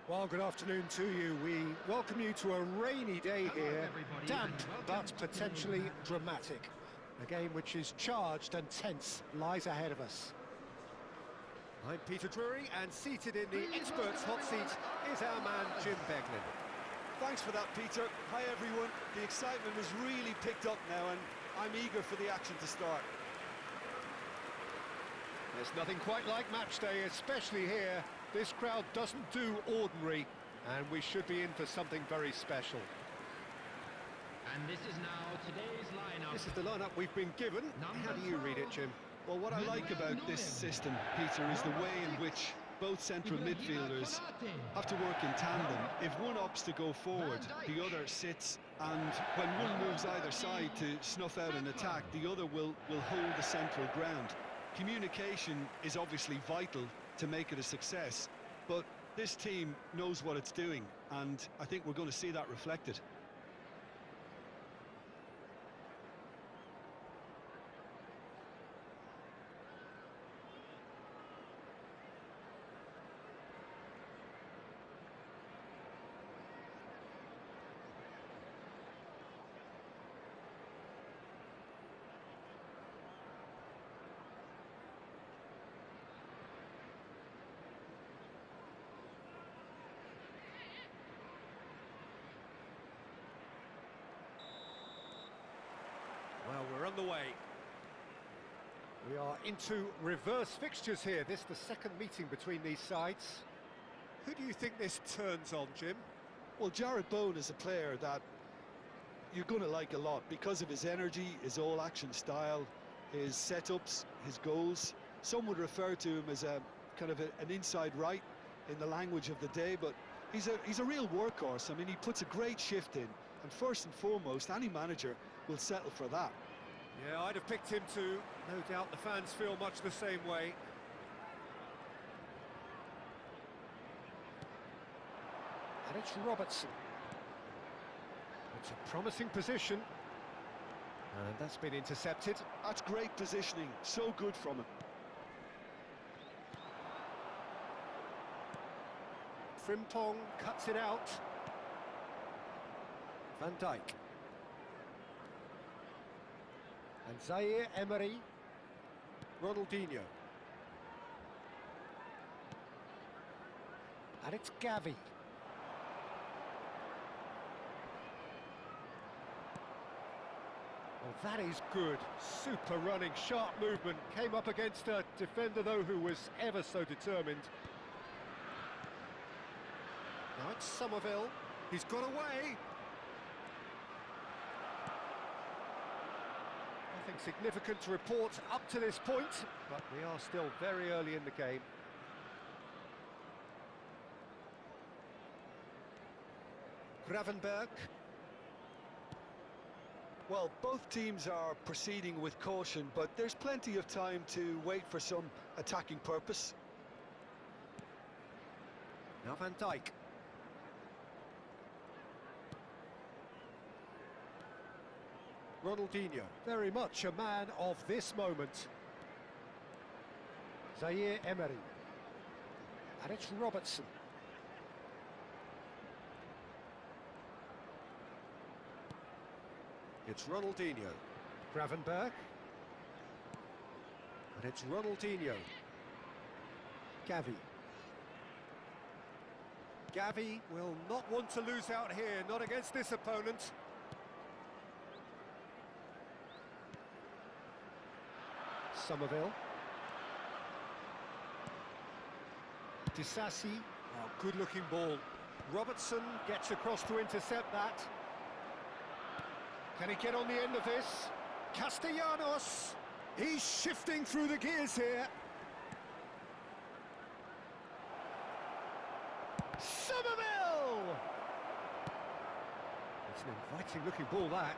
Well, good afternoon to you. We welcome you to a rainy day here, damp but potentially dramatic. A game which is charged and tense lies ahead of us. I'm Peter Drury, and seated in the experts' hot seat is our man Jim Beglin. Thanks for that, Peter. Hi, everyone. The excitement has really picked up now, and I'm eager for the action to start. There's nothing quite like match day, especially here. This crowd doesn't do ordinary, and we should be in for something very special. And this is now today's lineup. This is the lineup we've been given. How do you read it, Jim? Well, what I like about this system, Peter, is the way in which both central midfielders have to work in tandem. If one opts to go forward, the other sits, and when one moves either side to snuff out an attack, the other will hold the central ground. Communication is obviously vital to make it a success, but this team knows what it's doing, and I think we're going to see that reflected. Well, we're on the way. We are into reverse fixtures here. This is the second meeting between these sides. Who do you think this turns on, Jim? Well, Jarrod Bowen is a player that you're going to like a lot because of his energy, his all-action style, his setups, his goals. Some would refer to him as a kind of an inside right in the language of the day, but he's a real workhorse. I mean, he puts a great shift in, and first and foremost, any manager will settle for that. Yeah, I'd have picked him too. No doubt the fans feel much the same way. And it's Robertson. It's a promising position. And that's been intercepted. That's great positioning, so good from him. Frimpong cuts it out. Van Dijk. And Zaire Emery. Ronaldinho. And it's Gavi. Well, that is good. Super running, sharp movement. Came up against a defender, though, who was ever so determined. Now it's Somerville. He's got away. Nothing significant to report up to this point, but we are still very early in the game. Gravenberg. Well, both teams are proceeding with caution, but there's plenty of time to wait for some attacking purpose. Now Van Dijk. Ronaldinho, very much a man of this moment. Zaire Emery. And it's Robertson. It's Ronaldinho. Gravenberg. And it's Ronaldinho. Gavi. Gavi will not want to lose out here, not against this opponent. Somerville. Disasi. Oh, good-looking ball. Robertson gets across to intercept that. Can he get on the end of this? Castellanos! He's shifting through the gears here. Somerville! It's an inviting-looking ball, that.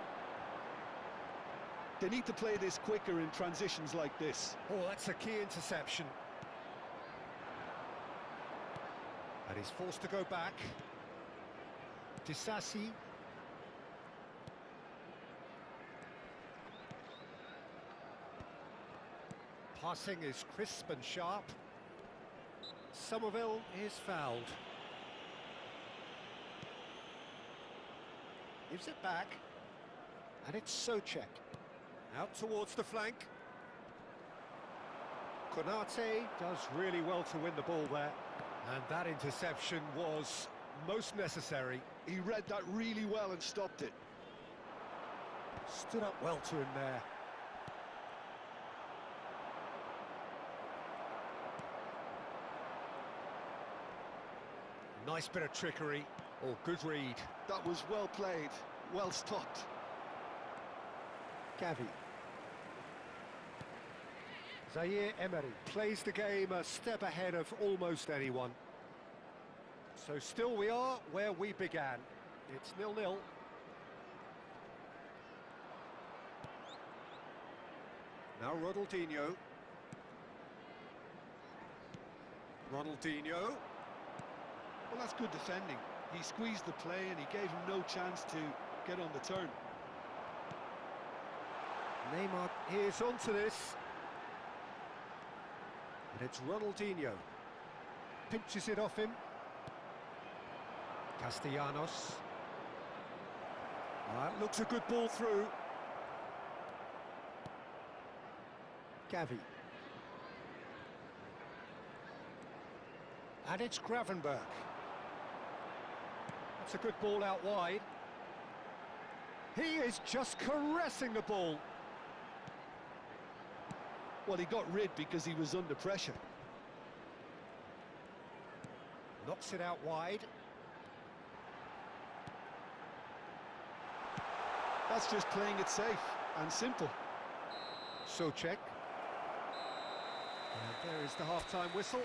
They need to play this quicker in transitions like this. Oh, that's a key interception. And he's forced to go back. Disasi. Passing is crisp and sharp. Somerville is fouled. Gives it back. And it's Souček. Out towards the flank. Konate does really well to win the ball there. And that interception was most necessary. He read that really well and stopped it. Stood up well to him there. Nice bit of trickery. Oh, good read. That was well played, well stopped. Gavi. Zaire Emery plays the game a step ahead of almost anyone. So still we are where we began. It's 0-0. Now Ronaldinho. Ronaldinho. Well, that's good defending. He squeezed the play and he gave him no chance to get on the turn. Neymar is onto this. And it's Ronaldinho. Pinches it off him. Castellanos. That looks a good ball through. Gavi. And it's Gravenberch. That's a good ball out wide. He is just caressing the ball. Well, he got rid because he was under pressure. Knocks it out wide. That's just playing it safe and simple. Souček. And there is the half-time whistle.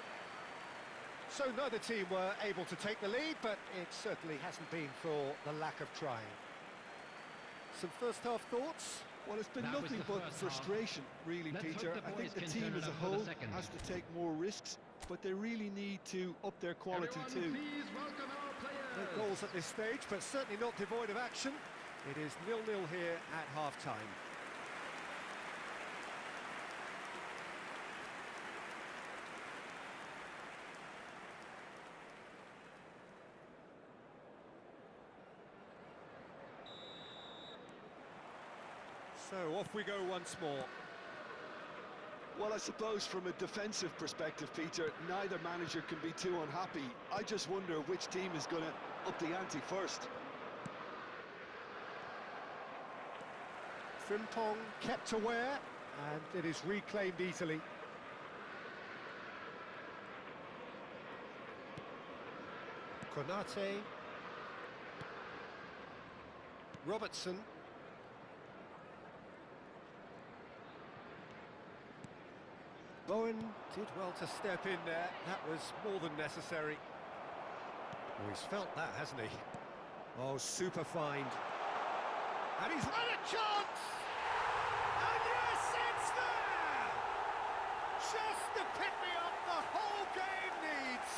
So neither team were able to take the lead, but it certainly hasn't been for the lack of trying. Some first-half thoughts? Well, it's been That was nothing the but first frustration, really, Let's hope Peter. the I boys think the can team turn it as a up for the whole second. has to take more risks, but they really need to up their quality Everyone, too. please welcome our players. No goals at this stage, but certainly not devoid of action. It is 0-0 here at half-time. So off we go once more. Well, I suppose from a defensive perspective, Peter, neither manager can be too unhappy. I just wonder which team is going to up the ante first. Frimpong kept aware, and it is reclaimed easily. Konate. Robertson. Bowen did well to step in there. That was more than necessary. Oh, he's felt that, hasn't he? Oh, super find. And he's had a chance! And yes, it's there! Just the pick-me-up the whole game needs.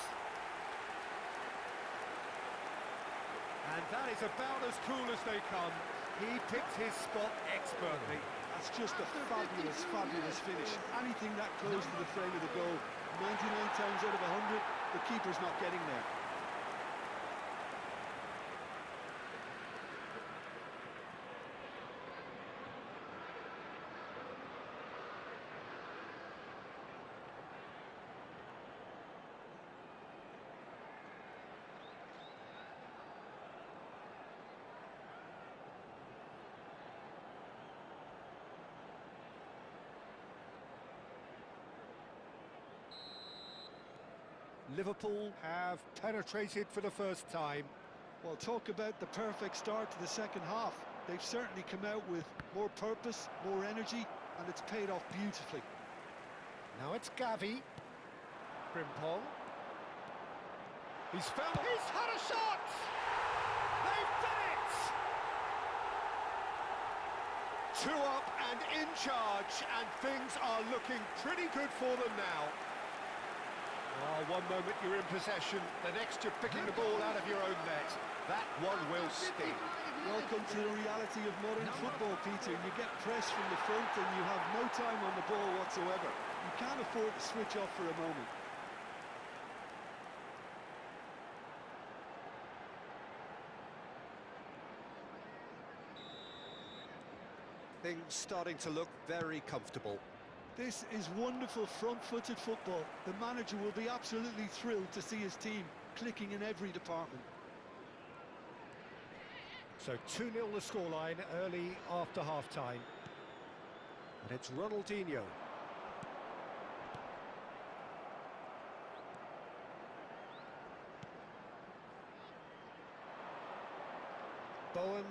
And that is about as cool as they come. He picked his spot expertly. That's just a fabulous, fabulous finish. Anything that close to the frame of the goal, 99 times out of 100, the keeper's not getting there. Liverpool have penetrated for the first time. Well, talk about the perfect start to the second half. They've certainly come out with more purpose, more energy, and it's paid off beautifully. Now it's Gavi. Frimpong. He's found... He's had a shot! They've done it! 2 up and in charge, and things are looking pretty good for them now. Oh, one moment you're in possession, the next you're picking the ball out of your own net. That one will sting. Welcome to the reality of modern football, Peter. You get pressed from the front and you have no time on the ball whatsoever. You can't afford to switch off for a moment. Things starting to look very comfortable. This is wonderful front-footed football. The manager will be absolutely thrilled to see his team clicking in every department. So 2-0 the scoreline early after half-time. And it's Ronaldinho. Bowen.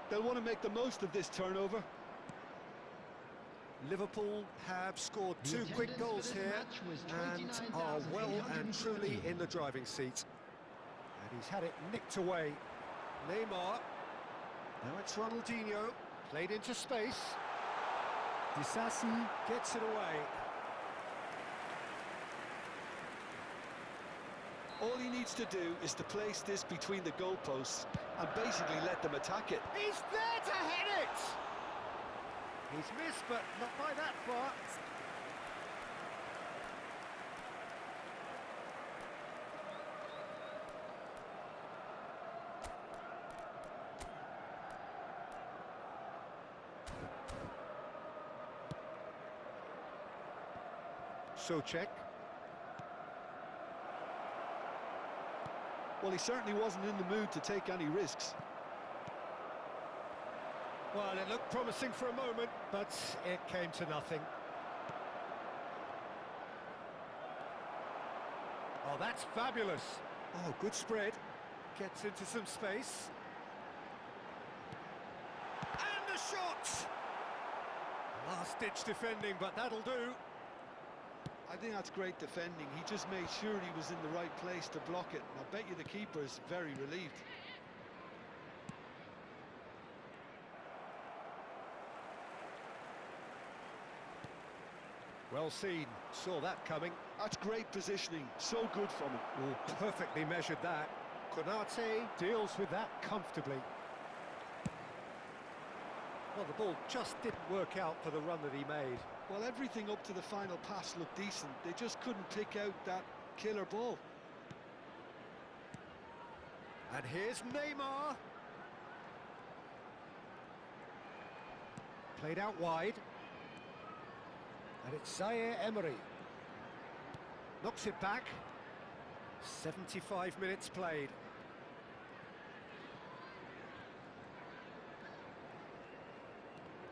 They'll want to make the most of this turnover. Liverpool have scored two quick goals here and are well and truly in the driving seat. And he's had it nicked away. Neymar. Now it's Ronaldinho. Played into space. Disasi gets it away. All he needs to do is to place this between the goalposts and basically let them attack it. He's there to head it! He's missed, but not by that far. Souček. Well, he certainly wasn't in the mood to take any risks. Well, it looked promising for a moment, but it came to nothing. Oh, that's fabulous. Oh, good spread. Gets into some space. And the shot! Last-ditch defending, but that'll do. I think that's great defending. He just made sure he was in the right place to block it. And I bet you the keeper's very relieved. Well seen. Saw that coming. That's great positioning. So good from him. Oh, perfectly measured that. Konate deals with that comfortably. Well, the ball just didn't work out for the run that he made. Well, everything up to the final pass looked decent. They just couldn't pick out that killer ball. And here's Neymar. Played out wide. And it's Zaire Emery. Knocks it back. 75 minutes played.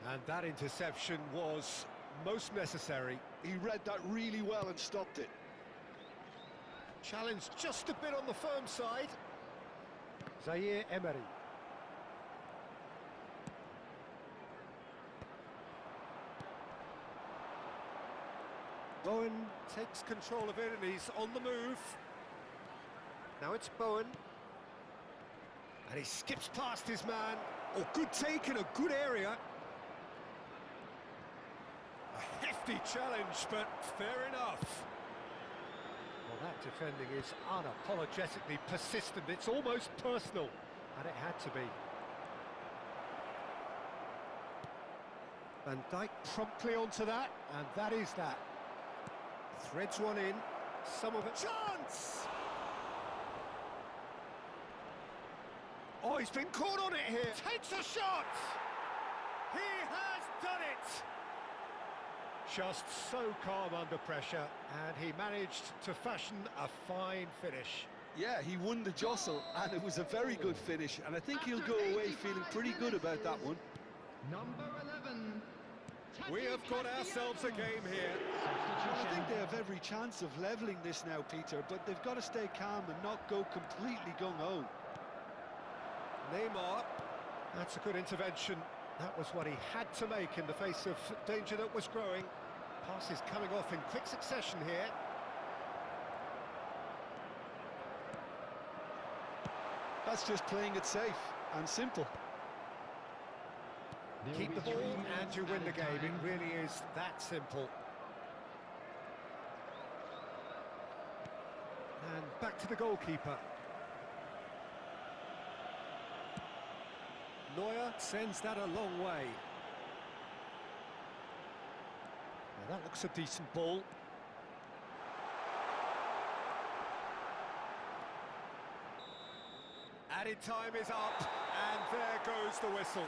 And that interception was most necessary. He read that really well and stopped it. Challenge just a bit on the firm side. Zaire Emery. Bowen takes control of it and he's on the move. Now it's Bowen. And he skips past his man. Oh, good take in a good area. A hefty challenge, but fair enough. Well, that defending is unapologetically persistent. It's almost personal, and it had to be. Van Dijk promptly onto that, and that is that. Threads one in, some of it. Chance! Oh, he's been caught on it here. Takes a shot! He has done it! Just so calm under pressure, and he managed to fashion a fine finish. Yeah, he won the jostle, and it was a very good finish, and I think he'll go away feeling pretty good about that one. Number 11. We have got ourselves a game here. I think they have every chance of levelling this now, Peter, but they've got to stay calm and not go completely gung-ho. Neymar, that's a good intervention. That was what he had to make in the face of danger that was growing. Passes coming off in quick succession here. That's just playing it safe and simple. Keep the ball and you win the game. It really is that simple. And back to the goalkeeper. Neuer sends that a long way. Now that looks a decent ball. Added time is up, and there goes the whistle.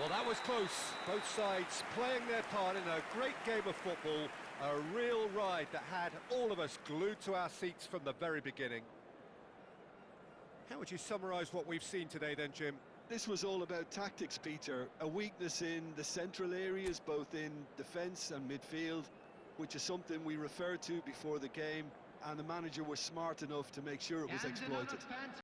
Well, that was close. Both sides playing their part in a great game of football. A real ride that had all of us glued to our seats from the very beginning. How would you summarise what we've seen today then, Jim? This was all about tactics, Peter. A weakness in the central areas, both in defence and midfield, which is something we referred to before the game, and the manager was smart enough to make sure it was exploited.